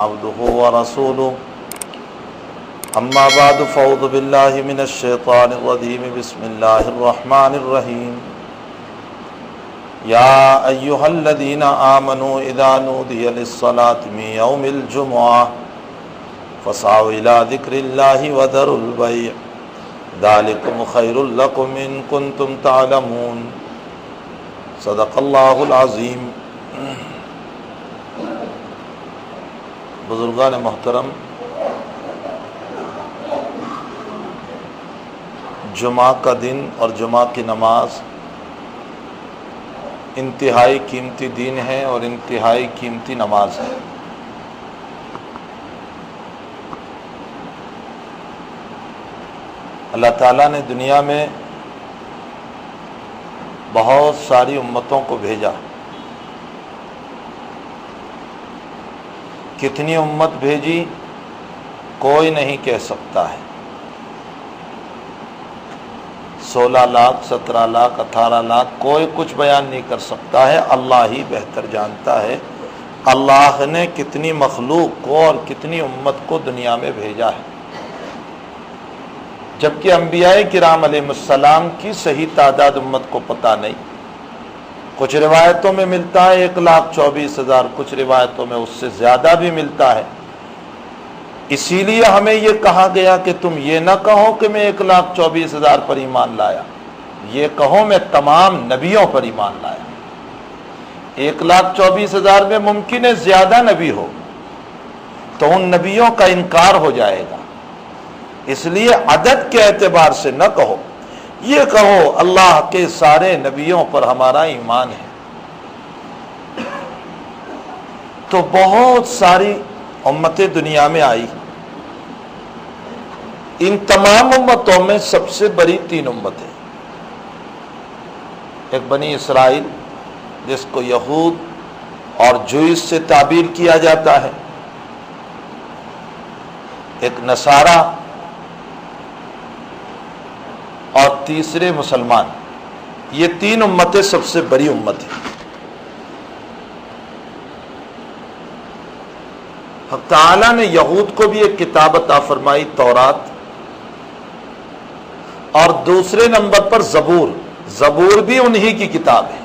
عبده ورسوله اما بعد فاعوذ بالله من الشيطان الرجيم بسم الله الرحمن الرحيم يا ايها الذين آمنوا اذا نودي للصلاة من يوم الجمعة فاسعوا الى ذكر الله وذروا البيع ذلكم خير لكم ان كنتم تعلمون صدق الله العظيم۔ بزرگان محترم، جمعہ کا دن اور جمعہ کی نماز انتہائی قیمتی دین ہے اور انتہائی قیمتی نماز ہے۔ اللہ تعالیٰ نے دنیا میں بہت ساری امتوں کو بھیجا۔ کتنی امت بھیجی کوئی نہیں کہہ سکتا ہے، 16 لاکھ 17 لاکھ 18 لاکھ کوئی کچھ بیان نہیں کر سکتا ہے، اللہ ہی بہتر جانتا ہے اللہ نے کتنی مخلوق کو اور کتنی امت کو دنیا میں بھیجا ہے، جبکہ انبیاء کرام علیہ السلام کی صحیح تعداد امت کو پتہ نہیں۔ کچھ روایتوں میں ملتا ہے 1,24,000، کچھ روایتوں میں اس سے زیادہ بھی ملتا ہے۔ اسی لیے ہمیں یہ کہا گیا کہ تم یہ نہ کہو کہ میں 1,24,000 پر ایمان لایا، یہ کہو میں تمام نبیوں پر ایمان لایا۔ 1,24,000 میں ممکن ہے زیادہ نبی ہو تو ان نبیوں کا انکار ہو جائے گا، اس لیے عدد کے اعتبار سے نہ کہو، یہ کہو اللہ کے سارے نبیوں پر ہمارا ایمان ہے۔ تو بہت ساری امتیں دنیا میں آئی، ان تمام امتوں میں سب سے بڑی 3 امتیں، ایک بنی اسرائیل جس کو یہود اور جوئس سے تعبیر کیا جاتا ہے، ایک نصارہ اور تیسرے مسلمان۔ یہ 3 امتیں سب سے بڑی امت ہیں۔ حق تعالیٰ نے یہود کو بھی ایک کتاب عطا فرمائی، تورات، اور دوسرے نمبر پر زبور۔ زبور بھی انہی کی کتاب ہے،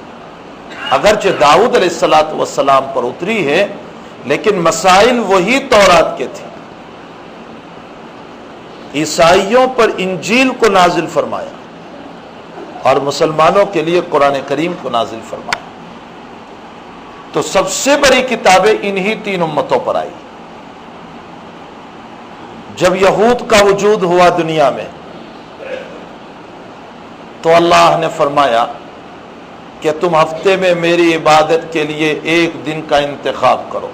اگرچہ داؤد علیہ السلام پر اتری ہے لیکن مسائل وہی تورات کے تھے۔ عیسائیوں پر انجیل کو نازل فرمایا اور مسلمانوں کے لیے قرآن کریم کو نازل فرمایا۔ تو سب سے بڑی کتابیں انہی 3 امتوں پر آئی۔ جب یہود کا وجود ہوا دنیا میں تو اللہ نے فرمایا کہ تم ہفتے میں میری عبادت کے لیے ایک دن کا انتخاب کرو،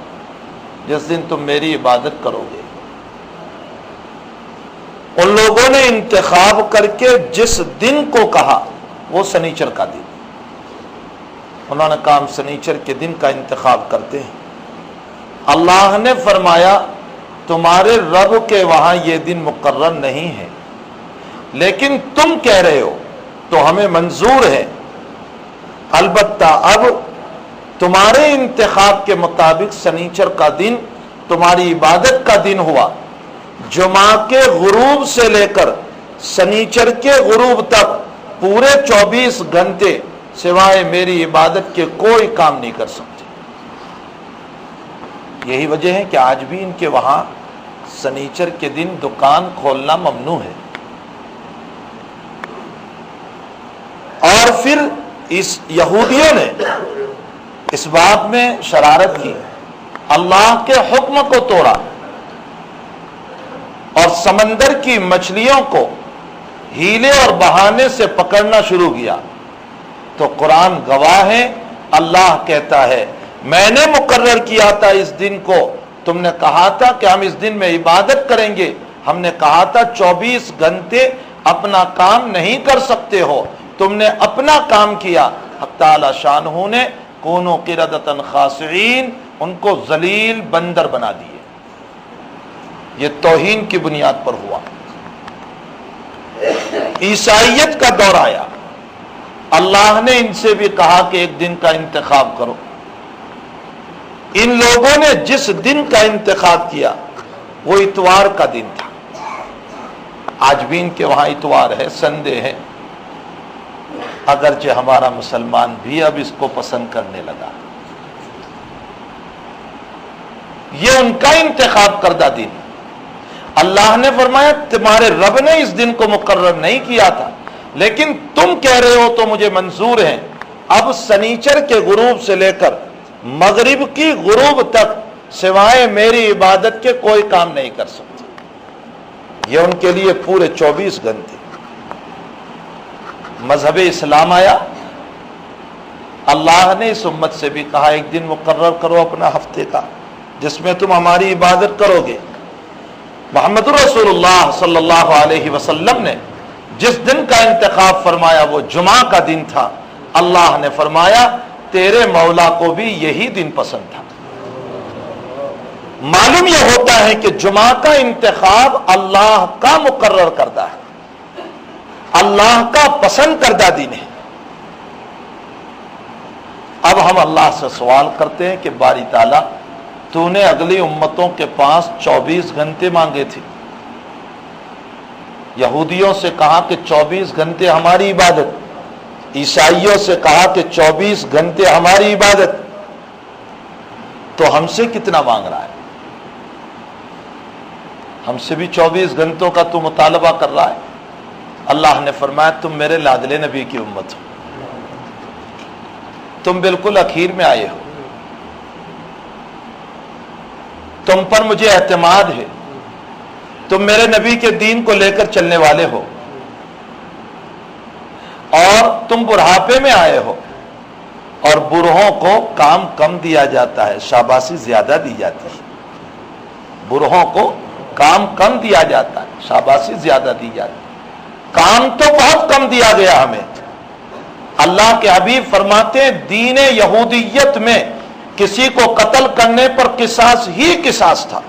جس دن تم میری عبادت کرو گے۔ ان لوگوں نے انتخاب کر کے جس دن کو کہا وہ سنیچر کا دن، انہوں نے کہا ہم سنیچر کے دن کا انتخاب کرتے ہیں۔ اللہ نے فرمایا تمہارے رب کے وہاں یہ دن مقرر نہیں ہے، لیکن تم کہہ رہے ہو تو ہمیں منظور ہے، البتہ اب تمہارے انتخاب کے مطابق سنیچر کا دن تمہاری عبادت کا دن ہوا۔ جمعہ کے غروب سے لے کر سنیچر کے غروب تک پورے 24 گھنٹے سوائے میری عبادت کے کوئی کام نہیں کر سکتے۔ یہی وجہ ہے کہ آج بھی ان کے وہاں سنیچر کے دن دکان کھولنا ممنوع ہے۔ اور پھر اس یہودیوں نے اس بات میں شرارت کی، اللہ کے حکم کو توڑا اور سمندر کی مچھلیوں کو ہیلے اور بہانے سے پکڑنا شروع کیا۔ تو قرآن گواہ ہے، اللہ کہتا ہے میں نے مقرر کیا تھا اس دن کو، تم نے کہا تھا کہ ہم اس دن میں عبادت کریں گے، ہم نے کہا تھا 24 گھنٹے اپنا کام نہیں کر سکتے ہو، تم نے اپنا کام کیا۔ حق تعالی شانہ نے کونوا قردۃ خاسئین، ان کو ذلیل بندر بنا دیے۔ یہ توہین کی بنیاد پر ہوا۔ عیسائیت کا دور آیا، اللہ نے ان سے بھی کہا کہ ایک دن کا انتخاب کرو۔ ان لوگوں نے جس دن کا انتخاب کیا وہ اتوار کا دن تھا. آج بھی ان کے وہاں اتوار ہے، سنڈے ہے، اگرچہ ہمارا مسلمان بھی اب اس کو پسند کرنے لگا. یہ ان کا انتخاب کردہ دن. اللہ نے فرمایا تمہارے رب نے اس دن کو مقرر نہیں کیا تھا، لیکن تم کہہ رہے ہو تو مجھے منظور ہے. اب سنیچر کے غروب سے لے کر مغرب کی غروب تک سوائے میری عبادت کے کوئی کام نہیں کر سکتے. یہ ان کے لیے پورے 24 گھنٹے. مذہب اسلام آیا، اللہ نے اس امت سے بھی کہا ایک دن مقرر کرو اپنا ہفتے کا جس میں تم ہماری عبادت کرو گے. محمد رسول اللہ صلی اللہ علیہ وسلم نے جس دن کا انتخاب فرمایا وہ جمعہ کا دن تھا. اللہ نے فرمایا تیرے مولا کو بھی یہی دن پسند تھا. معلوم یہ ہوتا ہے کہ جمعہ کا انتخاب اللہ کا مقرر کردہ ہے، اللہ کا پسند کردہ دن ہے. اب ہم اللہ سے سوال کرتے ہیں کہ باری تعالیٰ تو نے اگلی امتوں کے پاس 24 گھنٹے مانگے تھے. یہودیوں سے کہا کہ 24 گھنٹے ہماری عبادت، عیسائیوں سے کہا کہ 24 گھنٹے ہماری عبادت، تو ہم سے کتنا مانگ رہا ہے؟ ہم سے بھی 24 گھنٹوں کا تو مطالبہ کر رہا ہے. اللہ نے فرمایا تم میرے لاڈلے نبی کی امت ہو، تم بالکل اخیر میں آئے ہو، تم پر مجھے اعتماد ہے، تم میرے نبی کے دین کو لے کر چلنے والے ہو، اور تم بڑھاپے میں آئے ہو، اور بوڑھوں کو کام کم دیا جاتا ہے، شاباشی زیادہ دی جاتی ہے. بوڑھوں کو کام کم دیا جاتا ہے، شاباشی زیادہ دی جاتی ہے. کام تو بہت کم دیا گیا ہمیں. اللہ کے حبیب فرماتے ہیں دین یہودیت میں کسی کو قتل کرنے پر قصاص ہی قصاص تھا،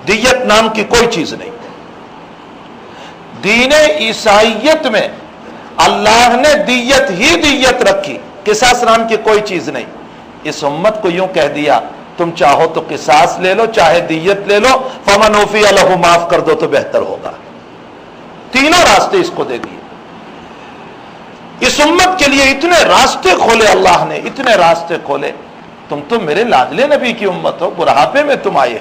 دیت نام کی کوئی چیز نہیں. دین عیسائیت میں اللہ نے دیت ہی دیت رکھی، قصاص نام کی کوئی چیز نہیں. اس امت کو یوں کہہ دیا تم چاہو تو قصاص لے لو، چاہے دیت لے لو، فمن عفی لہ معاف کر دو تو بہتر ہوگا. تینوں راستے اس کو دے دیے. اس امت کے لیے اتنے راستے کھولے اللہ نے، اتنے راستے کھولے. تم میرے لاڈلے نبی کی امت ہو، بڑھاپے میں تم آئے،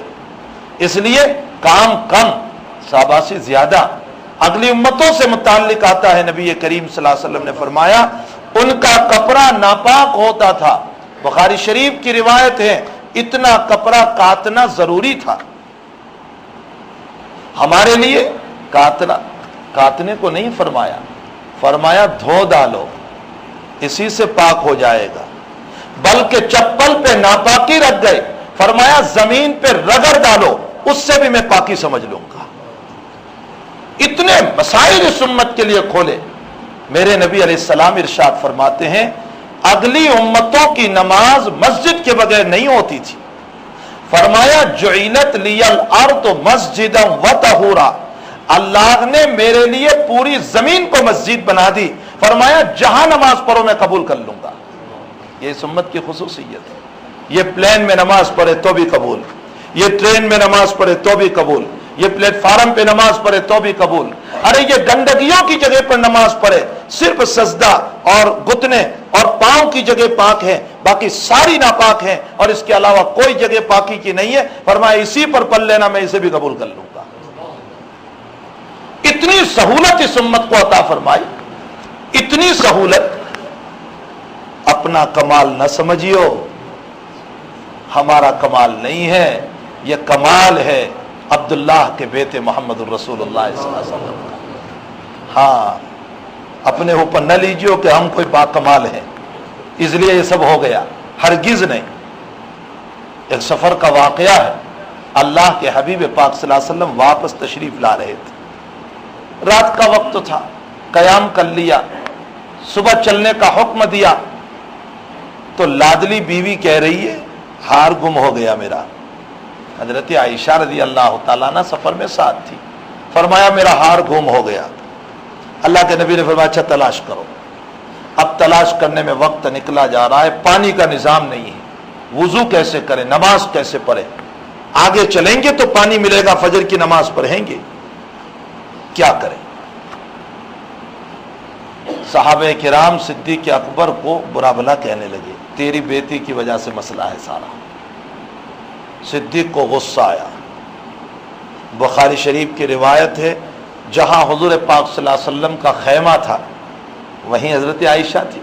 اس لیے کام کم شاباشی زیادہ. اگلی امتوں سے متعلق آتا ہے نبی کریم صلی اللہ علیہ وسلم نے فرمایا ان کا کپڑا ناپاک ہوتا تھا. بخاری شریف کی روایت ہے اتنا کپڑا کاتنا ضروری تھا. ہمارے لیے کاتنے کو نہیں فرمایا، فرمایا دھو ڈالو اسی سے پاک ہو جائے گا. بلکہ چپل پہ ناپاکی رکھ گئے، فرمایا زمین پہ رگڑ ڈالو اس سے بھی میں پاکی سمجھ لوں گا. اتنے مسائل اس امت کے لیے کھولے. میرے نبی علیہ السلام ارشاد فرماتے ہیں اگلی امتوں کی نماز مسجد کے بغیر نہیں ہوتی تھی. فرمایا جعلت لی الارض مسجدا وطہورا، اللہ نے میرے لیے پوری زمین کو مسجد بنا دی. فرمایا جہاں نماز پڑھو میں قبول کر لوں گا. یہ اس امت کی خصوصیت ہے. یہ پلین میں نماز پڑھے تو بھی قبول، یہ ٹرین میں نماز پڑھے تو بھی قبول، یہ پلیٹ فارم پہ نماز پڑھے تو بھی قبول. ارے یہ گندگیوں کی جگہ پر نماز پڑھے، صرف سجدہ اور گھٹنے اور پاؤں کی جگہ پاک ہے، باقی ساری ناپاک ہیں اور اس کے علاوہ کوئی جگہ پاکی کی نہیں ہے. فرمایا اسی پر پڑھ لینا میں اسے بھی قبول کر لوں گا. اتنی سہولت اس امت کو عطا فرمائی، اتنی سہولت. اپنا کمال نہ سمجھیو، ہمارا کمال نہیں ہے، یہ کمال ہے عبداللہ کے بیٹے محمد الرسول اللہ صلی اللہ علیہ وسلم کا. ہاں اپنے اوپر نہ لیجیو کہ ہم کوئی باکمال ہیں اس لیے یہ سب ہو گیا، ہرگز نہیں. ایک سفر کا واقعہ ہے. اللہ کے حبیب پاک صلی اللہ علیہ وسلم واپس تشریف لا رہے تھے، رات کا وقت تھا، قیام کر لیا، صبح چلنے کا حکم دیا تو لادلی بیوی کہہ رہی ہے ہار گم ہو گیا میرا. حضرت عائشہ رضی اللہ تعالیٰ عنہ سفر میں ساتھ تھی. فرمایا میرا ہار گم ہو گیا. اللہ کے نبی نے فرمایا اچھا تلاش کرو. اب تلاش کرنے میں وقت نکلا جا رہا ہے، پانی کا نظام نہیں ہے، وضو کیسے کریں, نماز کیسے پڑھیں. آگے چلیں گے تو پانی ملے گا, فجر کی نماز پڑھیں گے, کیا کریں. صحابہ کرام صدیق اکبر کو برا بھلا کہنے لگے, تیری بیٹی کی وجہ سے مسئلہ ہے سارا. صدیق کو غصہ آیا. بخاری شریف کی روایت ہے, جہاں حضور پاک صلی اللہ علیہ وسلم کا خیمہ تھا وہیں حضرت عائشہ تھی.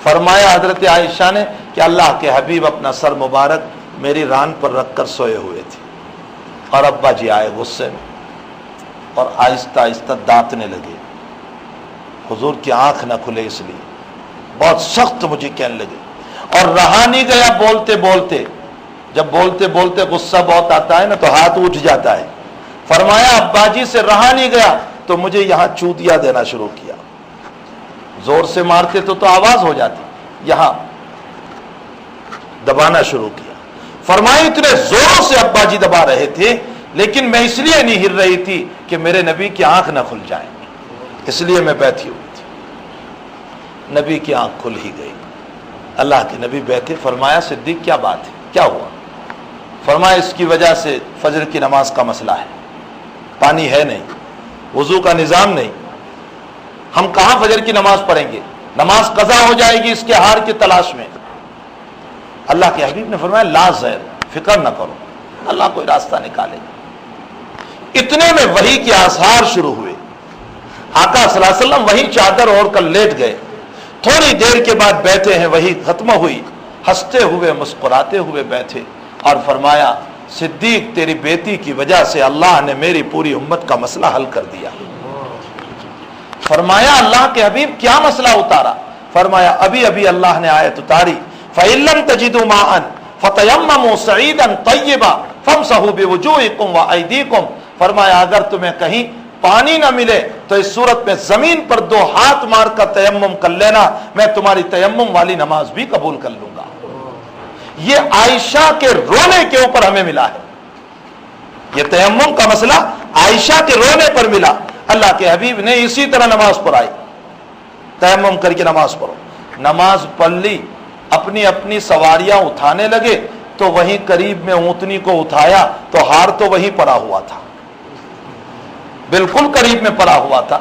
فرمایا حضرت عائشہ نے کہ اللہ کے حبیب اپنا سر مبارک میری ران پر رکھ کر سوئے ہوئے تھے, اور ابا جی آئے غصے میں اور آہستہ آہستہ دانتنے لگے. حضور کی آنکھ نہ کھلے اس لیے بہت سخت مجھے کہنے لگے, اور رہا نہیں گیا بولتے بولتے. جب بولتے بولتے غصہ بہت آتا ہے نا تو ہاتھ اٹھ جاتا ہے. فرمایا ابا جی سے رہا نہیں گیا تو مجھے یہاں چودیا دینا شروع کیا. زور سے مارتے تو آواز ہو جاتی, یہاں دبانا شروع کیا. فرمایا اتنے زور سے ابا جی دبا رہے تھے, لیکن میں اس لیے نہیں ہل رہی تھی کہ میرے نبی کی آنکھ نہ کھل جائے, اس لیے میں بیٹھی ہوئی تھی. نبی کی آنکھ کھل ہی گئی. اللہ کے نبی بیٹھے. فرمایا صدیق کیا بات ہے, کیا ہوا. فرمایا اس کی وجہ سے فجر کی نماز کا مسئلہ ہے, پانی ہے نہیں, وضو کا نظام نہیں, ہم کہاں فجر کی نماز پڑھیں گے, نماز قضا ہو جائے گی اس کے ہار کی تلاش میں. اللہ کے حبیب نے فرمایا لا زیر, فکر نہ کرو, اللہ کوئی راستہ نکالے گا. اتنے میں وحی کے آثار شروع ہوئے. آقا صلی اللہ علیہ وسلم وہی چادر اوڑھ کر لیٹ گئے. تھوڑی دیر کے بعد بیٹھے ہیں, وہی ختم ہوئی, ہنستے ہوئے مسکراتے ہوئے بیٹھے اور فرمایا صدیق تیری بیٹی کی وجہ سے اللہ نے میری پوری امت کا مسئلہ حل کر دیا. فرمایا اللہ کے حبیب کیا مسئلہ اتارا. فرمایا ابھی ابھی اللہ نے آیت اتاری, فَإِن لَّمْ تَجِدُوا مَاءً فَتَيَمَّمُوا صَعِيدًا طَيِّبًا فَامْسَحُوا بِوُجُوهِكُمْ وَأَيْدِيكُمْ. فرمایا اگر تمہیں کہیں پانی نہ ملے تو اس صورت میں زمین پر 2 ہاتھ مار کر تیمم کر لینا, میں تمہاری تیمم والی نماز بھی قبول کر لوں گا. یہ عائشہ کے رونے کے اوپر ہمیں ملا ہے. یہ تیمم کا مسئلہ عائشہ کے رونے پر ملا. اللہ کے حبیب نے اسی طرح نماز پڑھائی, تیمم کر کے نماز پڑھو. نماز پڑھ لی, اپنی اپنی سواریاں اٹھانے لگے تو وہیں قریب میں اونٹنی کو اٹھایا تو ہار تو وہیں پڑا ہوا تھا, بالکل قریب میں پڑا ہوا تھا.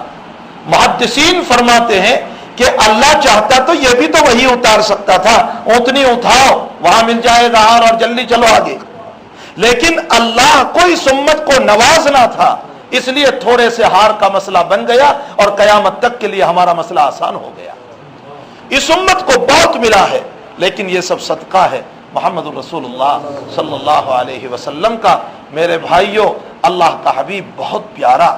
محدثین فرماتے ہیں کہ اللہ چاہتا تو یہ بھی تو وہی اتار سکتا تھا, اونٹنی اٹھاؤ وہاں مل جائے گا ہار اور جلدی چلو آگے. لیکن اللہ کو اس امت کو نوازنا تھا, اس لیے تھوڑے سے ہار کا مسئلہ بن گیا اور قیامت تک کے لیے ہمارا مسئلہ آسان ہو گیا. اس امت کو بہت ملا ہے, لیکن یہ سب صدقہ ہے محمد الرسول اللہ صلی اللہ علیہ وسلم کا. میرے بھائیوں, اللہ کا حبیب بہت پیارا,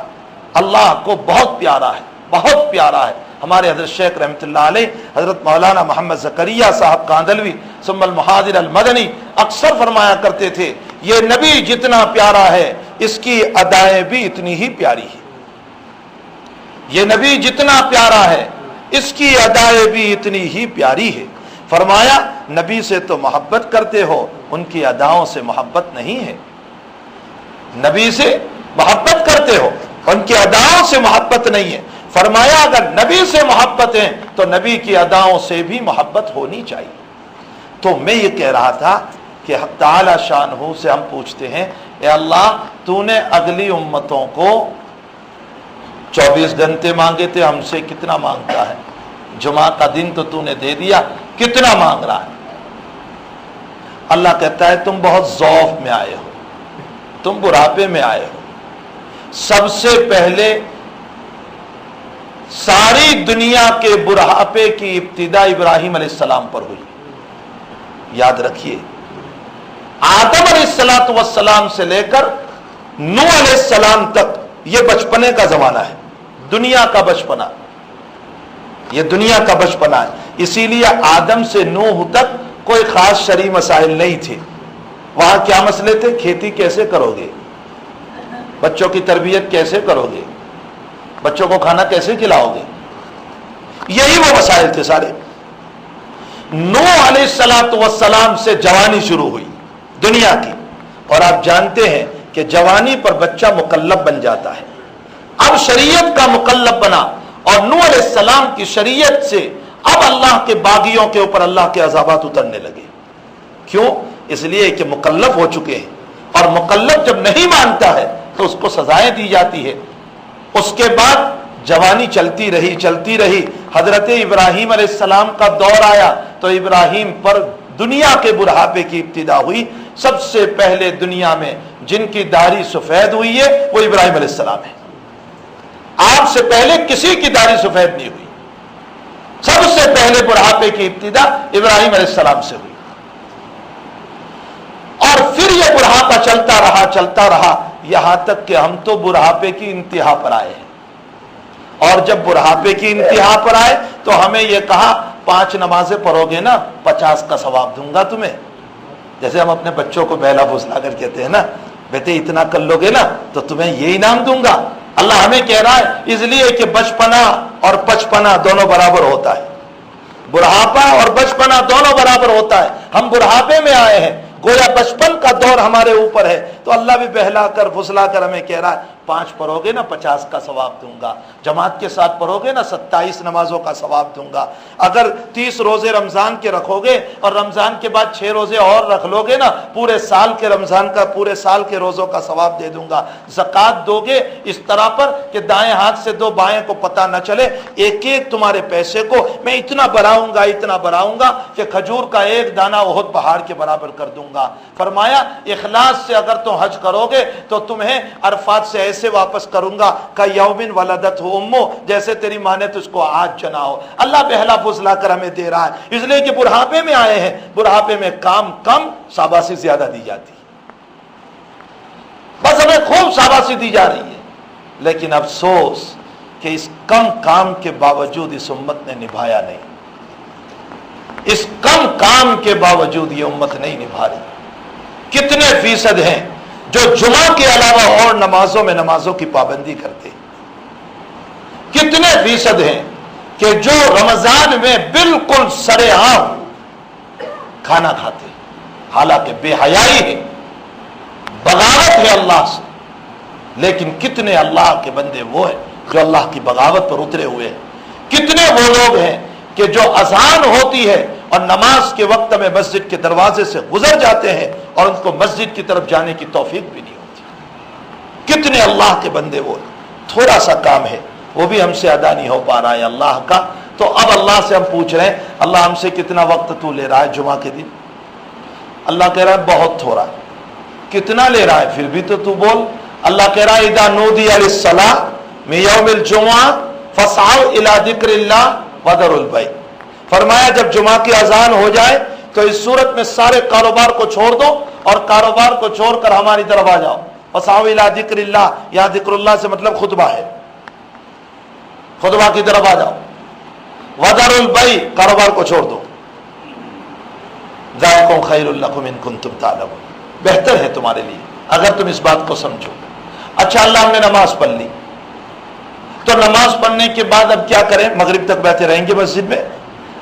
اللہ کو بہت پیارا ہے, بہت پیارا ہے. ہمارے حضرت شیخ رحمۃ اللہ علیہ حضرت مولانا محمد زکریا صاحب کاندلوی ثم المحاضر المدنی اکثر فرمایا کرتے تھے, یہ نبی جتنا پیارا ہے اس کی ادائیں بھی اتنی ہی پیاری ہے. یہ نبی جتنا پیارا ہے اس کی ادائیں بھی اتنی ہی پیاری ہے. فرمایا نبی سے تو محبت کرتے ہو, ان کی اداؤں سے محبت نہیں ہے. نبی سے محبت کرتے ہو, ان کی اداؤں سے محبت نہیں ہے. فرمایا اگر نبی سے محبت ہے تو نبی کی اداؤں سے بھی محبت ہونی چاہیے. تو میں یہ کہہ رہا تھا کہ حق تعالی شانہ سے ہم پوچھتے ہیں, اے اللہ تو نے اگلی امتوں کو 24 گھنٹے مانگے تھے, ہم سے کتنا مانگتا ہے. جمعہ کا دن تو نے دے دیا, کتنا مانگ رہا ہے. اللہ کہتا ہے تم بہت ضعف میں آئے ہو, تم بڑھاپے میں آئے ہو. سب سے پہلے ساری دنیا کے بڑھاپے کی ابتدا ابراہیم علیہ السلام پر ہوئی. یاد رکھیے, آدم علیہ السلام سے لے کر نوح علیہ السلام تک یہ بچپنے کا زمانہ ہے, دنیا کا بچپنا, یہ دنیا کا بچپنا ہے. اسی لیے آدم سے نوح تک کوئی خاص شرعی مسائل نہیں تھے. وہاں کیا مسئلے تھے؟ کھیتی کیسے کرو گے, بچوں کی تربیت کیسے کرو گے, بچوں کو کھانا کیسے کھلاؤ گے, یہی وہ مسائل تھے سارے. نوح علیہ السلام سے جوانی شروع ہوئی دنیا کی, اور آپ جانتے ہیں کہ جوانی پر بچہ مکلف بن جاتا ہے. اب شریعت کا مکلف بنا, اور نوح علیہ السلام کی شریعت سے اب اللہ کے باغیوں کے اوپر اللہ کے عذابات اترنے لگے. کیوں؟ اس لیے کہ مکلف ہو چکے ہیں، اور مکلف جب نہیں مانتا ہے تو اس کو سزائیں دی جاتی ہے۔ اس کے بعد جوانی چلتی رہی، حضرت ابراہیم علیہ السلام کا دور آیا تو ابراہیم پر دنیا کے بڑھاپے کی ابتدا ہوئی۔ سب سے پہلے دنیا میں جن کی داڑھی سفید ہوئی ہے وہ ابراہیم علیہ السلام ہے۔ آپ سے پہلے کسی کی داڑھی سفید نہیں ہوئی، سب سے پہلے بڑھاپے کی ابتدا ابراہیم علیہ السلام سے ہوئی، اور پھر یہ بڑھاپا چلتا رہا یہاں تک کہ ہم تو بڑھاپے کی انتہا پر آئے ہیں۔ اور جب بڑھاپے کی انتہا پر آئے تو ہمیں یہ کہا 5 نمازیں پڑھو گے نا 50 کا ثواب دوں گا تمہیں۔ جیسے ہم اپنے بچوں کو بہلا پھسلا کر کہتے ہیں نا، بیٹے اتنا کر لو گے نا تو تمہیں یہ انعام دوں گا۔ اللہ ہمیں کہہ رہا ہے اس لیے کہ بچپنا اور پچپنا دونوں برابر ہوتا ہے، بڑھاپا اور بچپنا دونوں برابر ہوتا ہے۔ ہم بڑھاپے میں آئے ہیں، گویا بچپن کا دور ہمارے اوپر ہے، تو اللہ بھی بہلا کر پھسلا کر ہمیں کہہ رہا ہے 5 پڑھو گے نا 50 کا ثواب دوں گا، جماعت کے ساتھ پڑھو گے نا 27 نمازوں کا ثواب دوں گا، اگر 30 روزے رمضان کے رکھو گے اور رمضان کے بعد 6 روزے اور رکھ لو گے نا پورے سال کے رمضان کا پورے سال کے روزوں کا ثواب دے دوں گا۔ زکوٰۃ دو گے اس طرح پر کہ دائیں ہاتھ سے دو بائیں کو پتہ نہ چلے، ایک ایک تمہارے پیسے کو میں اتنا بڑھاؤں گا کہ کھجور کا ایک دانہ احد پہاڑ کے برابر کر دوں گا۔ فرمایا اخلاص سے اگر تم حج کرو گے تو تمہیں عرفات سے ایسے واپس کروں گا کہ یومن ولدت ہو امو، جیسے تیری ماں نے تجھ کو آج جنا ہو۔ اللہ بہلا پھسلا کر ہمیں دے رہا ہے، اس لیے کہ بڑھاپے میں آئے ہیں، بڑھاپے میں کام کم شاباشی زیادہ دی جاتی ہے، بس ہمیں خوب شاباشی دی جا رہی ہے، لیکن افسوس کہ اس کم کام کے باوجود اس امت نے نبھایا نہیں، اس کم کام کے باوجود یہ امت نہیں نبھا رہی۔ کتنے فیصد ہیں جو جمعہ کے علاوہ اور نمازوں کی پابندی کرتے، کتنے فیصد ہیں کہ جو رمضان میں بالکل سرے عام کھانا کھاتے، حالانکہ بے حیائی ہے، بغاوت ہے اللہ سے، لیکن کتنے اللہ کے بندے وہ ہیں جو اللہ کی بغاوت پر اترے ہوئے ہیں، کتنے وہ لوگ ہیں کہ جو اذان ہوتی ہے اور نماز کے وقت میں مسجد کے دروازے سے گزر جاتے ہیں اور ان کو مسجد کی طرف جانے کی توفیق بھی نہیں ہوتی۔ کتنے اللہ کے بندے وہ، تھوڑا سا کام ہے وہ بھی ہم سے ادا نہیں ہو پا رہا ہے اللہ کا، تو اب اللہ سے ہم پوچھ رہے ہیں اللہ ہم سے کتنا وقت تو لے رہا ہے جمعہ کے دن؟ اللہ کہہ رہا ہے بہت تھوڑا۔ کتنا لے رہا ہے پھر بھی تو بول۔ اللہ کہہ رہا ہے اذا نودی للصلاۃ من یوم الجمعہ فاسعوا الی ذکر اللہ وذروا البیع۔ فرمایا جب جمعہ کی اذان ہو جائے تو اس صورت میں سارے کاروبار کو چھوڑ دو اور کاروبار کو چھوڑ کر ہماری طرف آ جاؤ۔ فاسعوا الی ذکر اللہ، یا ذکر اللہ سے مطلب خطبہ ہے، خطبہ کی طرف آ جاؤ۔ وذروا البیع، کاروبار کو چھوڑ دو۔ ذالکم خیر لکم ان کنتم تعلمون، بہتر ہے تمہارے لیے اگر تم اس بات کو سمجھو۔ اچھا اللہ ہم نے نماز پڑھ لی، تو نماز پڑھنے کے بعد اب کیا کریں؟ مغرب تک بیٹھے رہیں گے مسجد میں؟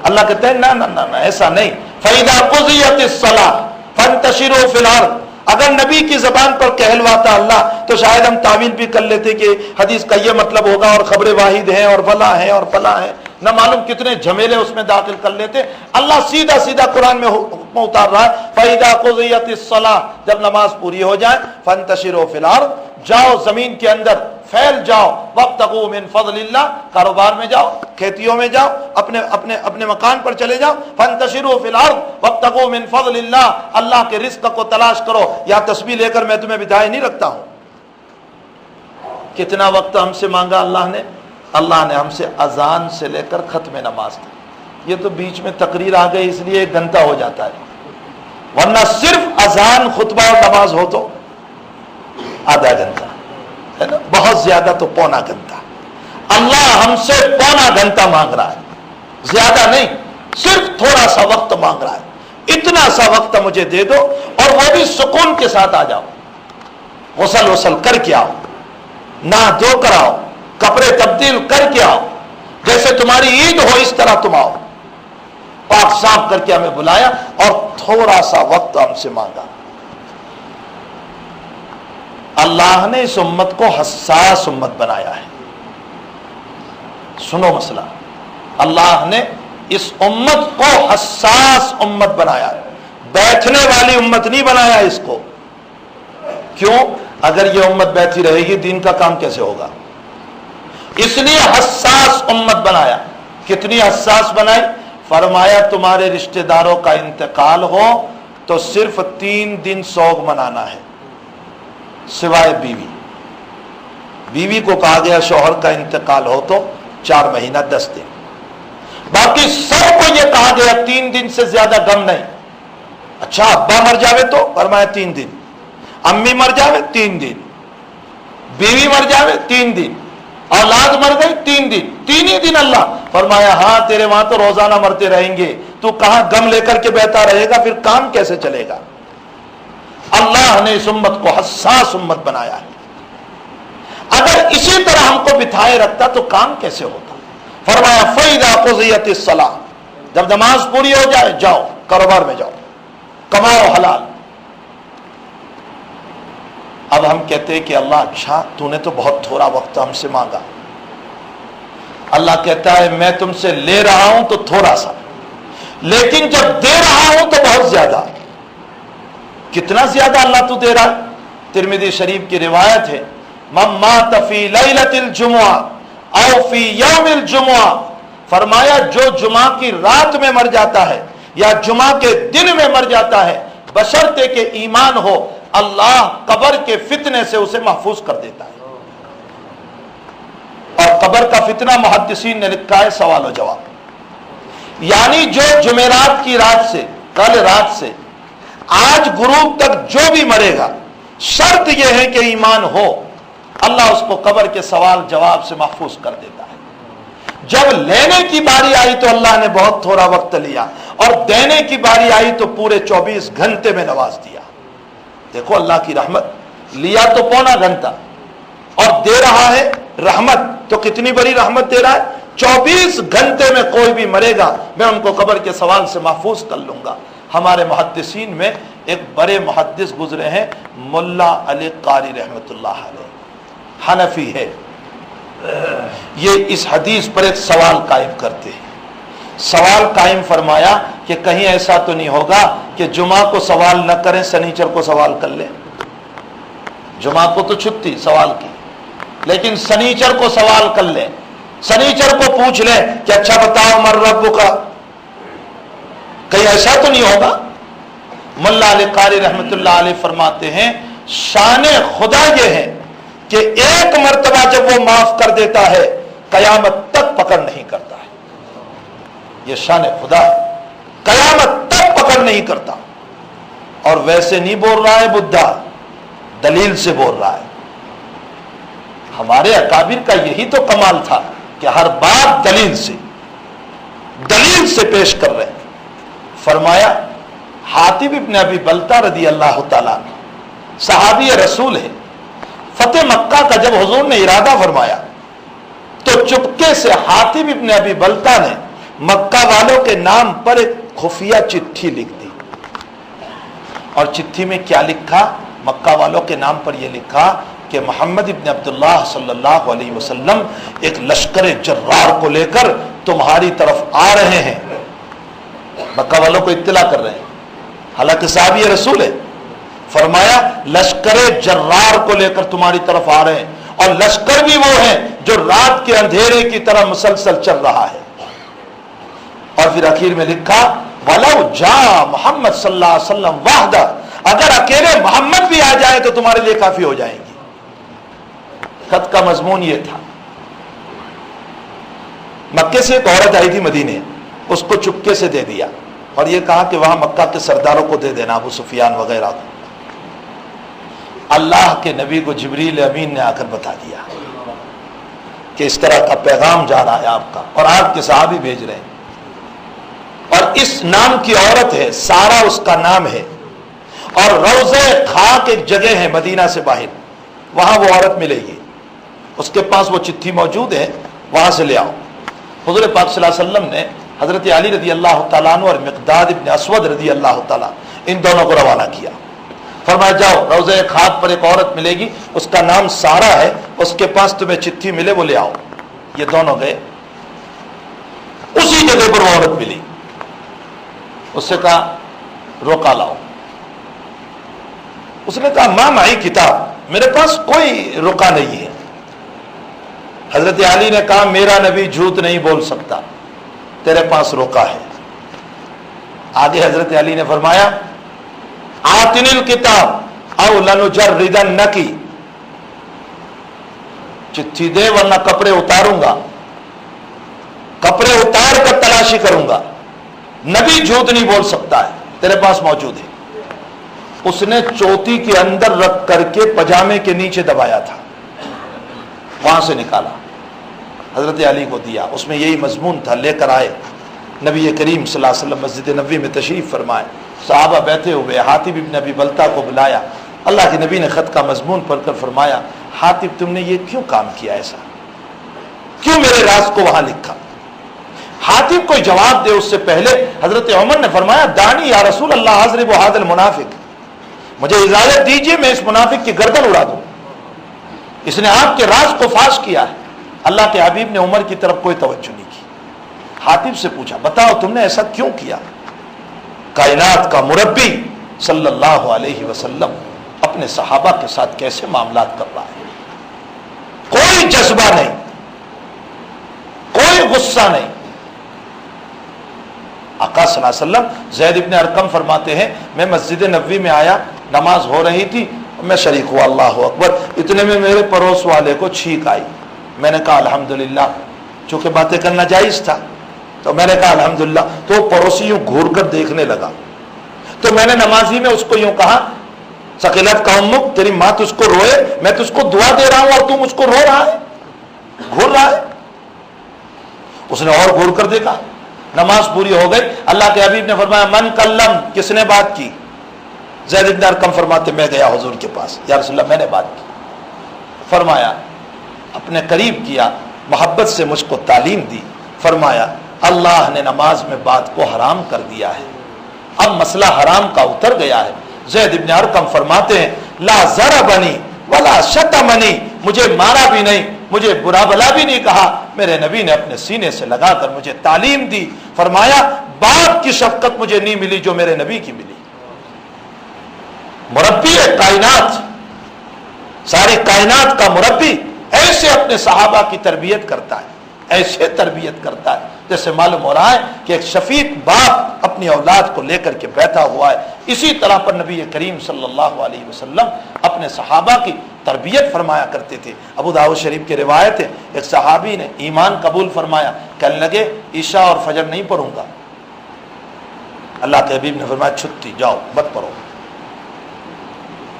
اللہ کہتے ہیں نہ ایسا نہیں۔ فَإِذَا قُضِيَتِ الصَّلَاةُ فَانتَشِرُوا فِي الْأَرْضِ، اگر نبی کی زبان پر کہلواتا اللہ تو شاید ہم تعویل بھی کر لیتے کہ حدیث کا یہ مطلب ہوگا اور خبر واحد ہے اور فلاں ہے اور فلاں ہے، نہ معلوم کتنے جھمیلے اس میں داخل کر لیتے۔ اللہ سیدھا سیدھا قرآن میں حکم اتار رہا ہے فَإِذَا قُضِيَتِ الصَّلَاةُ، جب نماز پوری ہو جائے فَانتَشِرُوا فِي الْأَرْضِ، جاؤ زمین کے اندر پھیل جاؤ، وابتغوا من فضل اللہ، کاروبار میں جاؤ، کھیتیوں میں جاؤ، اپنے مکان پر چلے جاؤ۔ فانتشروا فی الارض وابتغوا من فضل اللہ، اللہ کے رزق کو تلاش کرو۔ یا تسبیح لے کر میں تمہیں بدائے نہیں رکھتا ہوں۔ کتنا وقت ہم سے مانگا اللہ نے؟ اللہ نے ہم سے اذان سے لے کر ختم نماز تک، یہ تو بیچ میں تقریر آ گئی اس لیے 1 گھنٹہ ہو جاتا ہے، ورنہ صرف اذان خطبہ اور نماز ہو تو آدھا گھنٹہ ہے نا، بہت زیادہ تو پونا گھنٹہ۔ اللہ ہم سے پونا گھنٹہ مانگ رہا ہے، زیادہ نہیں، صرف تھوڑا سا وقت مانگ رہا ہے۔ اتنا سا وقت مجھے دے دو، اور وہ بھی سکون کے ساتھ آ جاؤ، غسل کر کے آؤ، نہا دھو کر آؤ، کپڑے تبدیل کر کے آؤ، جیسے تمہاری عید ہو اس طرح تم آؤ، پاک صاف کر کے ہمیں بلایا اور تھوڑا سا وقت ہم سے مانگا۔ اللہ نے اس امت کو حساس امت بنایا ہے۔ سنو مسئلہ، اللہ نے اس امت کو حساس امت بنایا ہے، بیٹھنے والی امت نہیں بنایا اس کو. کیوں؟ اگر یہ امت بیٹھی رہے گی دین کا کام کیسے ہوگا؟ اس لیے حساس امت بنایا. کتنی حساس بنائی؟ فرمایا تمہارے رشتہ داروں کا انتقال ہو تو صرف 3 دن سوگ منانا ہے، سوائے بیوی. بیوی کو کہا گیا شوہر کا انتقال ہو تو 4 مہینہ 10 دن. باقی سب کو یہ کہا گیا 3 دن سے زیادہ غم نہیں. اچھا ابا مر جاوے تو فرمایا 3 دن، امی مر جاوے 3 دن، بیوی مر جاوے 3 دن، اولاد مر گئی 3 دن، 3 ہی دن. اللہ فرمایا ہاں تیرے وہاں تو روزانہ مرتے رہیں گے، تو کہاں غم لے کر کے بیٹھا رہے گا، پھر کام کیسے چلے گا؟ اللہ نے اس امت کو حساس امت بنایا ہے. اگر اسی طرح ہم کو بٹھائے رکھتا تو کام کیسے ہوتا؟ فرمایا فَإِذَا قُضِيَتِ الصَّلَاةُ، جب نماز پوری ہو جائے جاؤ کاروبار میں جاؤ، کماؤ حلال. اب ہم کہتے ہیں کہ اللہ اچھا تو نے تو بہت تھوڑا وقت ہم سے مانگا. اللہ کہتا ہے میں تم سے لے رہا ہوں تو تھوڑا سا، لیکن جب دے رہا ہوں تو بہت زیادہ. کتنا زیادہ اللہ تو دے رہا ہے؟ ترمذی شریف کی روایت ہے من مات فی لیلۃ الجمعہ او فی یوم الجمعہ، فرمایا جو جمعہ کی رات میں مر جاتا ہے یا جمعہ کے دن میں مر جاتا ہے بشرطے کہ ایمان ہو، اللہ قبر کے فتنے سے اسے محفوظ کر دیتا ہے. اور قبر کا فتنہ محدثین نے لکھا ہے سوال و جواب. یعنی جو جمعرات کی رات سے، کل رات سے آج غروب تک جو بھی مرے گا شرط یہ ہے کہ ایمان ہو، اللہ اس کو قبر کے سوال جواب سے محفوظ کر دیتا ہے. جب لینے کی باری آئی تو اللہ نے بہت تھوڑا وقت لیا، اور دینے کی باری آئی تو پورے 24 گھنٹے میں نواز دیا. دیکھو اللہ کی رحمت. لیا تو پونا گھنٹہ اور دے رہا ہے رحمت، تو کتنی بڑی رحمت دے رہا ہے. 24 گھنٹے میں کوئی بھی مرے گا میں ان کو قبر کے سوال سے محفوظ کر لوں گا. ہمارے محدثین میں ایک بڑے محدث گزرے ہیں ملا علی قاری رحمت اللہ علیہ، حنفی ہے. یہ اس حدیث پر ایک سوال قائم کرتے ہیں. سوال قائم فرمایا کہ کہیں ایسا تو نہیں ہوگا کہ جمعہ کو سوال نہ کریں سنیچر کو سوال کر لیں. جمعہ کو تو چھٹی سوال کی، لیکن سنیچر کو سوال کر لیں، سنیچر کو پوچھ لیں کہ اچھا بتاؤ مر رب کا. کہیں ایسا تو نہیں ہوگا؟ ملا علی قاری رحمت اللہ علیہ فرماتے ہیں شان خدا یہ ہے کہ ایک مرتبہ جب وہ معاف کر دیتا ہے قیامت تک پکڑ نہیں کرتا ہے. یہ شان خدا قیامت تک پکڑ نہیں کرتا. اور ویسے نہیں بول رہا ہے بدھا، دلیل سے بول رہا ہے. ہمارے اکابر کا یہی تو کمال تھا کہ ہر بات دلیل سے پیش کر رہے ہیں. فرمایا حاتب ابن ابی بلتہ رضی اللہ تعالیٰ صحابی رسول ہے. فتح مکہ کا جب حضور نے ارادہ فرمایا تو چپکے سے حاتب ابن ابی بلتہ نے مکہ والوں کے نام پر ایک خفیہ چٹھی لکھ دی. اور چٹھی میں کیا لکھا؟ مکہ والوں کے نام پر یہ لکھا کہ محمد ابن عبداللہ صلی اللہ علیہ وسلم ایک لشکر جرار کو لے کر تمہاری طرف آ رہے ہیں. مکہ والوں کو اطلاع کر رہے ہیں، حالانکہ صحابی رسول ہے. فرمایا لشکر جرار کو لے کر تمہاری طرف آ رہے ہیں، اور لشکر بھی وہ ہے جو رات کے اندھیرے کی طرح مسلسل چل رہا ہے. اور پھر اخیر میں لکھا وَلَوْ جَاءَ محمد صلی اللہ علیہ وسلم وحدہ، اگر اکیلے محمد بھی آ جائے تو تمہارے لیے کافی ہو جائیں گی. خط کا مضمون یہ تھا. مکے سے ایک عورت آئی تھی مدینے، اس کو چپکے سے دے دیا اور یہ کہا کہ وہاں مکہ کے سرداروں کو دے دینا، ابو سفیان وغیرہ کو. اللہ کے نبی کو جبریل امین نے آ کر بتا دیا کہ اس طرح کا پیغام جا رہا ہے آپ کا، اور آپ کے صحابی بھیج رہے ہیں. اور اس نام کی عورت ہے، سارا اس کا نام ہے، اور روضہ خاک ایک جگہ ہے مدینہ سے باہر، وہاں وہ عورت ملے گی. اس کے پاس وہ چٹھی موجود ہے، وہاں سے لے آؤ. حضور پاک صلی اللہ علیہ وسلم نے حضرت علی رضی اللہ تعالیٰ عنہ اور مقداد ابن اسود رضی اللہ تعالیٰ ان دونوں کو روانہ کیا. فرمایا جاؤ روضہ خاک پر ایک عورت ملے گی، اس کا نام سارا ہے، اس کے پاس تمہیں چٹھی ملے وہ لے آؤ. یہ دونوں گئے، اسی جگہ پر وہ عورت ملی. اس سے کہا روکا لاؤ. اس نے کہا ماں معی کتاب, میرے پاس کوئی رقا نہیں ہے. حضرت علی نے کہا میرا نبی جھوٹ نہیں بول سکتا, تیرے پاس رقا ہے. آگے حضرت علی نے فرمایا آتنی الکتاب او لنجردنکی, چٹھی دے ورنہ کپڑے اتاروں گا, کپڑے اتار کر تلاشی کروں گا. نبی جھوٹ نہیں بول سکتا ہے, تیرے پاس موجود ہے. اس نے چوٹی کے اندر رکھ کر کے پجامے کے نیچے دبایا تھا, وہاں سے نکالا, حضرت علی کو دیا. اس میں یہی مضمون تھا. لے کر آئے نبی کریم صلی اللہ علیہ وسلم مسجد نبوی میں تشریف فرمائے. صحابہ بیٹھے ہوئے, حاتب ابن ابی بلتہ کو بلایا. اللہ کے نبی نے خط کا مضمون پڑھ کر فرمایا حاتب تم نے یہ کیوں کام کیا, ایسا کیوں میرے راز کو وہاں لکھا؟ حاتب کوئی جواب دے اس سے پہلے حضرت عمر نے فرمایا دانی یا رسول اللہ اضرب هذا المنافق, مجھے اجازت دیجیے میں اس منافق کی گردن اڑا دوں, اس نے آپ کے راز کو فاش کیا ہے. اللہ کے حبیب نے عمر کی طرف کوئی توجہ نہیں کی. حاتب سے پوچھا بتاؤ تم نے ایسا کیوں کیا؟ کائنات کا مربی صلی اللہ علیہ وسلم اپنے صحابہ کے ساتھ کیسے معاملات کر رہا ہے, کوئی جذبہ نہیں, کوئی غصہ نہیں. آقا صلی اللہ علیہ وسلم, زید ابن ارقم فرماتے ہیں میں مسجد نبوی میں آیا, نماز ہو رہی تھی, میں شریک ہوا, اللہ اکبر, اتنے میں میرے پڑوس والے کو چھینک آئی. میں نے کہا الحمدللہ, چونکہ باتیں کرنا جائز تھا تو میں نے کہا الحمدللہ. تو پڑوسی یوں گھور کر دیکھنے لگا, تو میں نے نمازی میں اس کو یوں کہا ثقلت کا امک, تیری ماں تجھ کو روئے, میں تجھ کو دعا دے رہا ہوں اور تم اس کو رو رہا ہے, گھور رہا ہے. اس نے اور گھور کر دیکھا, نماز پوری ہو گئی. اللہ کے حبیب نے فرمایا من کلم, کس نے بات کی؟ زید بن ارقم فرماتے میں گیا حضور کے پاس, یا رسول اللہ میں نے بات کی. فرمایا اپنے قریب کیا, محبت سے مجھ کو تعلیم دی. فرمایا اللہ نے نماز میں بات کو حرام کر دیا ہے, اب مسئلہ حرام کا اتر گیا ہے. زید بن ارقم فرماتے ہیں لا ضربنی ولا شتمنی, مجھے مارا بھی نہیں, مجھے برا بلا بھی نہیں کہا. میرے نبی نے اپنے سینے سے لگا کر مجھے تعلیم دی. فرمایا باپ کی شفقت مجھے نہیں ملی جو میرے نبی کی ملی. مربی کائنات, ساری کائنات کا مربی ایسے اپنے صحابہ کی تربیت کرتا ہے, ایسے تربیت کرتا ہے جیسے معلوم ہو رہا ہے کہ ایک شفیق باپ اپنی اولاد کو لے کر کے بیٹھا ہوا ہے. اسی طرح پر نبی کریم صلی اللہ علیہ وسلم اپنے صحابہ کی تربیت فرمایا کرتے تھے. ابو داؤد شریف کی روایت ہے, ایک صحابی نے ایمان قبول فرمایا, کہنے لگے عشاء اور فجر نہیں پڑھوں گا. اللہ کے حبیب نے فرمایا چھٹی, جاؤ مت پڑھو.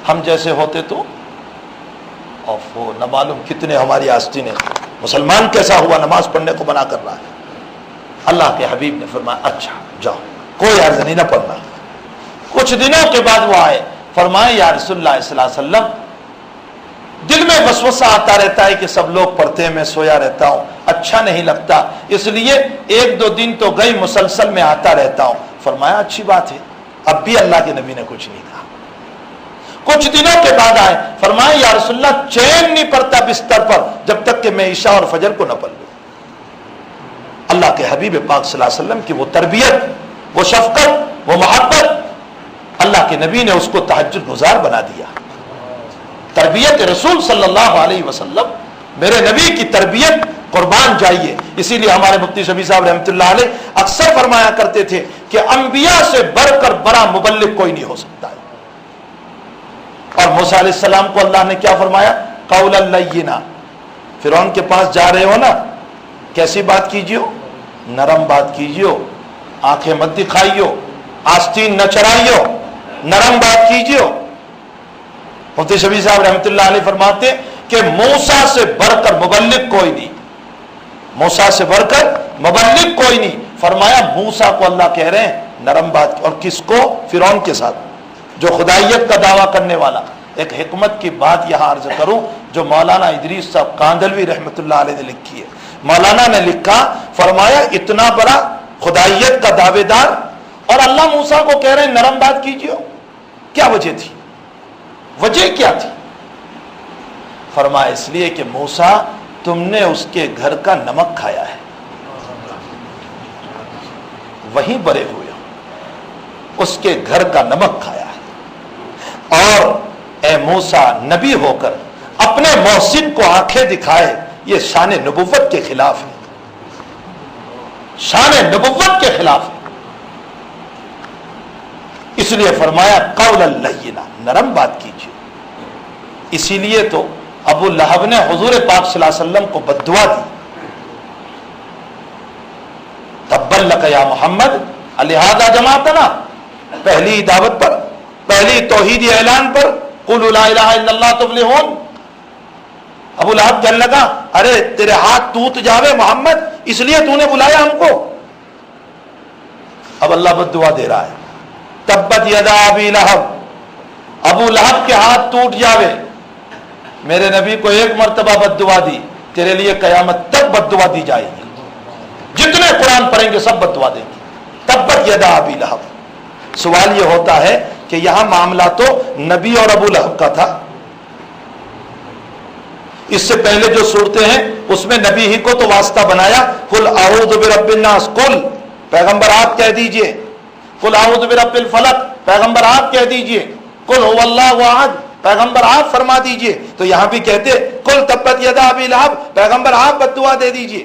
ہم جیسے ہوتے تو وہ نہ معلوم کتنے ہماری آستین ہے, مسلمان کیسا ہوا نماز پڑھنے کو منع کر رہا ہے. اللہ کے حبیب نے فرمایا اچھا جاؤ, کوئی عرض نہیں, نہ پڑھنا. کچھ دنوں کے بعد وہ آئے, فرمائے یا رسول اللہ صلی اللہ علیہ وسلم دل میں وسوسہ آتا رہتا ہے کہ سب لوگ پڑھتے ہیں, میں سویا رہتا ہوں, اچھا نہیں لگتا, اس لیے ایک دو دن تو گئی مسلسل میں آتا رہتا ہوں. فرمایا اچھی بات ہے. اب بھی اللہ کے نبی نے کچھ نہیں کہا. کچھ دنوں کے بعد آئے, فرمایا یا رسول اللہ چین نہیں پڑتا بستر پر جب تک کہ میں عشاء اور فجر کو نہ پڑھ لوں. اللہ کے حبیب پاک صلی اللہ علیہ وسلم کی وہ تربیت, وہ شفقت, وہ محبت, اللہ کے نبی نے اس کو تہجد گزار بنا دیا. تربیت رسول صلی اللہ علیہ وسلم, میرے نبی کی تربیت قربان جائیے. اسی لیے ہمارے مفتی شفیع صاحب رحمۃ اللہ علیہ اکثر فرمایا کرتے تھے کہ انبیاء سے بڑھ کر بڑا مبلغ کوئی نہیں ہو سکتا ہے. اور موسیٰ علیہ السلام کو اللہ نے کیا فرمایا؟ قولا لینا. فرعون کے پاس جا رہے ہو نا, کیسی بات کیجیے, نرم بات کیجیے, آنکھیں مت دکھائیے, آستین نہ چرائیے, نرم بات کیجیے. مفتی شفیع صاحب رحمۃ اللہ علیہ فرماتے کہ موسیٰ سے بڑھ کر مبلغ کوئی نہیں, موسیٰ سے بڑھ کر مبلغ کوئی نہیں. فرمایا موسیٰ کو اللہ کہہ رہے ہیں نرم بات, اور کس کو؟ فرعون کے ساتھ جو خدائیت کا دعویٰ کرنے والا. ایک حکمت کی بات یہاں عرض کروں جو مولانا ادریس صاحب کاندلوی رحمۃ اللہ علیہ نے لکھی ہے. مولانا نے لکھا, فرمایا اتنا بڑا خدائیت کا دعوے دار اور اللہ موسیٰ کو کہہ رہے ہیں نرم بات کیجیے, کیا وجہ تھی؟ وجہ کیا تھی؟ فرمایا اس لیے کہ موسیٰ تم نے اس کے گھر کا نمک کھایا ہے, وہیں بڑے ہوئے ہو. اس کے گھر کا نمک کھایا ہے۔ اور اے موسیٰ نبی ہو کر اپنے محسن کو آنکھیں دکھائے، یہ شان نبوت کے خلاف ہے، شان نبوت کے خلاف ہے۔ اس لیے فرمایا قولا لینا، نرم بات کیجیے۔ اسی لیے تو ابو لہب نے حضور پاک صلی اللہ علیہ وسلم کو بددعا دی، تبا لک یا محمد لہذا جماعتنا، پہلی دعوت پر، پہلی توحیدی اعلان پر قولوا لا الہ الا اللہ تفلحون۔ ابو لہب کہنے لگا ارے تیرے ہاتھ ٹوٹ جاوے محمد، اس لیے تو نے بلایا ہم کو۔ اب اللہ بددعا دے رہا ہے، تبت یدا ابی لہب، ابو لہب کے ہاتھ ٹوٹ جاوے۔ میرے نبی کو ایک مرتبہ بددعا دی، تیرے لیے قیامت تک بددعا دی جائے گی، جتنے قرآن پڑھیں گے سب بددعا دیں گے۔ تبت یدا ابی لہب۔ سوال یہ ہوتا ہے کہ یہاں معاملہ تو نبی اور ابو لہب کا تھا، اس سے پہلے جو صورتیں ہیں اس میں نبی ہی کو تو واسطہ بنایا، قل اعوذ برب الناس، قل پیغمبر آپ کہہ دیجئے، قل اعوذ برب الفلق پیغمبر آپ کہہ دیجئے، قل هو اللہ احد پیغمبر آپ فرما دیجئے۔ تو یہاں بھی کہتے قل تبت یدا ابی لہب پیغمبر آپ بددعا دے دیجئے۔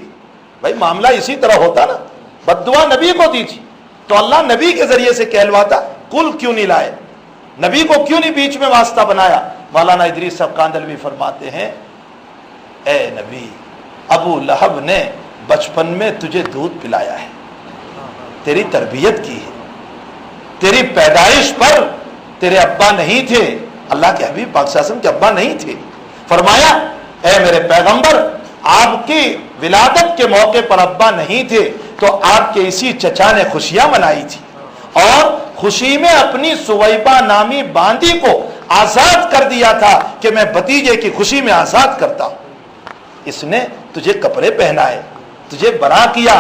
بھائی معاملہ اسی طرح ہوتا نا، بددعا نبی کو دی تھی تو اللہ نبی کے ذریعے سے کہلواتا، قل کیوں نہیں لائے، نبی کو کیوں نہیں بیچ میں واسطہ بنایا؟ مولانا ادریس صاحب کاندلوی فرماتے ہیں اے نبی، ابو لہب نے بچپن میں تجھے دودھ پلایا ہے، تیری تربیت کی ہے، تیری پیدائش پر تیرے ابا نہیں تھے، اللہ کے حبیب پاک صلی اللہ علیہ وسلم کے ابا نہیں تھے۔ فرمایا اے میرے پیغمبر، آپ کی ولادت کے موقع پر ابا نہیں تھے تو آپ کے اسی چچا نے خوشیاں منائی تھی، اور خوشی میں اپنی سویبہ نامی باندی کو آزاد کر دیا تھا کہ میں بھتیجے کی خوشی میں آزاد کرتا ہوں۔ اس نے تجھے کپڑے پہنائے، تجھے برا کیا،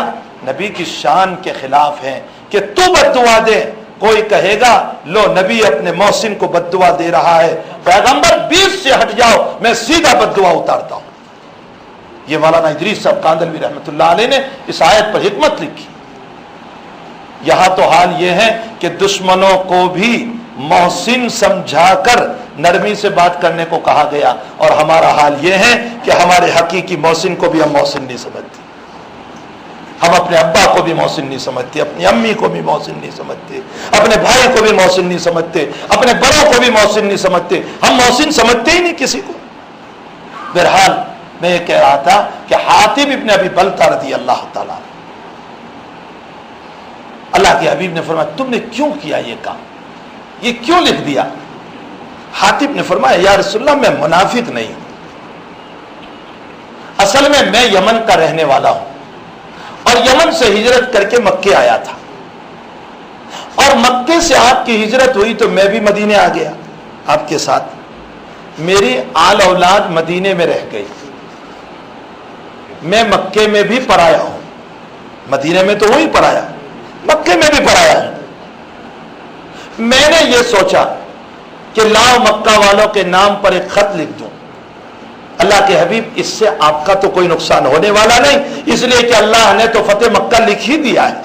نبی کی شان کے خلاف ہے کہ تو بددعا دے۔ کوئی کہے گا لو نبی اپنے محسن کو بددعا دے رہا ہے، پیغمبر بیچ سے ہٹ جاؤ میں سیدھا بددعا اتارتا ہوں۔ یہ مولانا ادریس صاحب کاندلوی رحمۃ اللہ علیہ نے اس آیت پر حکمت لکھی۔ یہاں تو حال یہ ہے کہ دشمنوں کو بھی محسن سمجھا کر نرمی سے بات کرنے کو کہا گیا، اور ہمارا حال یہ ہے کہ ہمارے حقیقی محسن کو بھی ہم محسن نہیں سمجھتے، ہم اپنے ابا کو بھی محسن نہیں سمجھتے، اپنی امی کو بھی محسن نہیں سمجھتے، اپنے بھائی کو بھی محسن نہیں سمجھتے، اپنے بڑوں کو بھی محسن نہیں سمجھتے، ہم محسن سمجھتے ہی نہیں کسی کو۔ بہرحال میں یہ کہہ رہا تھا کہ حاتب ابن ابی بلتہ رضی اللہ تعالیٰ، اللہ کے حبیب نے فرمایا تم نے کیوں کیا یہ کام، یہ کیوں لکھ دیا؟ حاتب نے فرمایا یا رسول اللہ میں منافق نہیں ہوں، اصل میں یمن کا رہنے والا ہوں، اور یمن سے ہجرت کر کے مکے آیا تھا، اور مکے سے آپ کی ہجرت ہوئی تو میں بھی مدینے آ گیا آپ کے ساتھ، میری آل اولاد مدینے میں رہ گئی، میں مکے میں بھی پڑھایا ہوں، مدینے میں تو وہی پڑھایا، مکے میں بھی پڑھایا ہوں۔ میں نے یہ سوچا کہ لاؤ مکہ والوں کے نام پر ایک خط لکھ دوں، اللہ کے حبیب اس سے آپ کا تو کوئی نقصان ہونے والا نہیں، اس لیے کہ اللہ نے تو فتح مکہ لکھ ہی دیا ہے،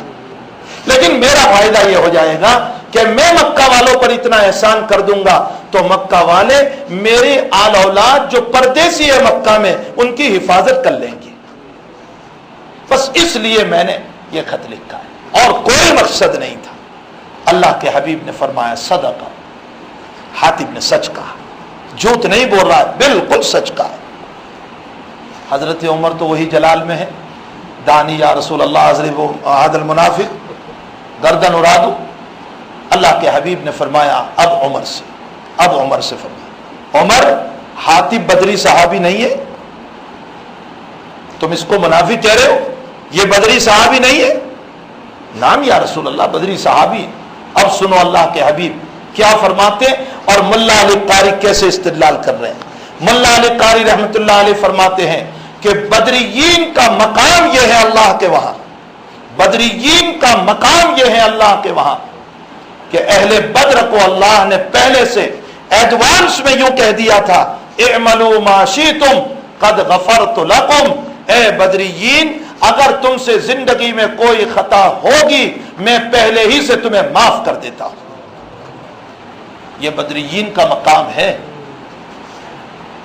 لیکن میرا فائدہ یہ ہو جائے گا کہ میں مکہ والوں پر اتنا احسان کر دوں گا تو مکہ والے میری آل اولاد جو پردیسی ہے مکہ میں ان کی حفاظت کر لیں گے، بس اس لیے میں نے یہ خط لکھا ہے، اور کوئی مقصد نہیں تھا۔ اللہ کے حبیب نے فرمایا صدقہ، حاتب نے سچ کہا، جھوٹ نہیں بول رہا ہے، بالکل سچ کہا ہے۔ حضرت عمر تو وہی جلال میں ہے، دانی یا رسول اللہ اضرب هذا المنافق گردن اڑا دو۔ اللہ کے حبیب نے فرمایا اب عمر سے فرمایا عمر حاتب بدری صحابی نہیں ہے، تم اس کو منافق کہہ رہے ہو، یہ بدری صحابی نہیں ہے؟ نام یا رسول اللہ بدری صحابی۔ اب سنو اللہ کے حبیب کیا فرماتے اور ملا علی قاری کیسے استدلال کر رہے ہیں۔ ملا علی قاری رحمت اللہ علیہ فرماتے ہیں کہ بدریین کا مقام یہ ہے اللہ کے وہاں، بدریین کا مقام یہ ہے اللہ کے وہاں کہ اہل بدر کو اللہ نے پہلے سے ایڈوانس میں یوں کہہ دیا تھا اعملوا ما شئتم قد غفرت لکم، اے بدریین اگر تم سے زندگی میں کوئی خطا ہوگی میں پہلے ہی سے تمہیں معاف کر دیتا ہوں. یہ بدریین کا مقام ہے،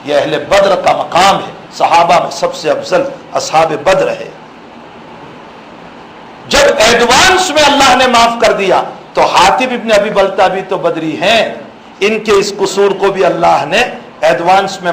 یہ اہل بدر کا مقام ہے. صحابہ میں سب سے افضل اصحاب بدر ہے. جب ایڈوانس میں اللہ نے معاف کر دیا تو حاتب ابن ابی بلتہ بھی تو بدری ہیں، ان کے اس قصور کو بھی اللہ نے ایڈوانس میں